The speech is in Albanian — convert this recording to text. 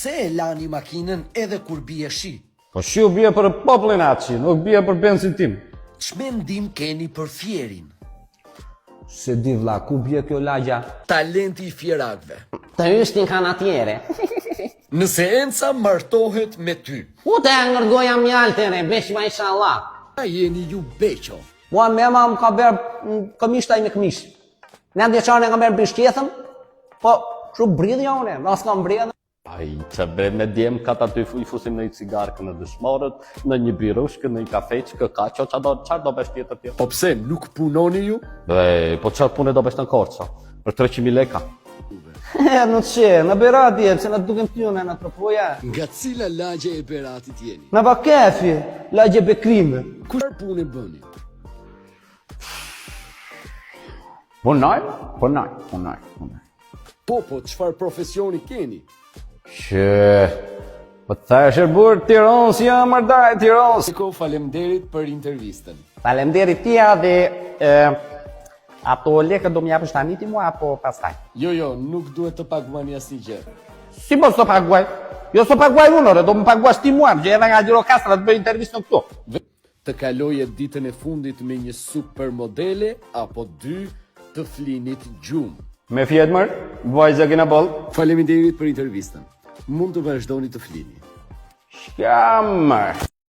Pse e lani makinën edhe kur bie shi? Po shiu bie për popullin atë, nuk bie për benzin tim. Ç'mendim keni për Fierin? Se di vlla, ku bie kjo lagja? Talenti i fierakëve. Të yshtin kanatiere. Nëse Enca martohet me ty, U të ngërgoja mjaltëre, besh ma inshallah. a jeni ju beqo? Mua mema më ka berë këmishtaj me këmish. Në ndjeqarën e ka berë bishkjetën, po shu bridhja une, ras kam bridhë. Ai, që bre me djem ka ta ty i fusim në i cigarkë në dëshmorët, në një birushkë, në i kafeqë, ka qo qarë do besh tjetër tjetër. Po pse nuk punoni ju? Dhe, po qarë pune do besh në Korça, për 300.000 leka. Në të që, në Berati, që në dukem t'june në tropoja. Nga cila lagje e Beratit jeni? Në Bakefi, lagje Bekrime. Kushar punë bëni? Punaj. Po, çfarë profesioni keni? Që, po të thash e burë Tiranës, jam mardaj Tiranës. Eko, faleminderit për intervistën. Faleminderit tia dhe ato lekët do m'japësh tani ti mua apo pastaj? Jo, nuk duhet të paguani asnjë gjë. Si mos të paguaj? Jo s'to paguaj unë, do më paguash ti mua, që edhe nga Gjirokastra të bëj intervistën këtu. Të kaloje ditën e fundit me një supermodele apo dy të flinit gjumë. Me fjetë mërë, vajzë kina boll. Faleminderit për intervistën. Mund të vazhdoni të flini. Shka mërë.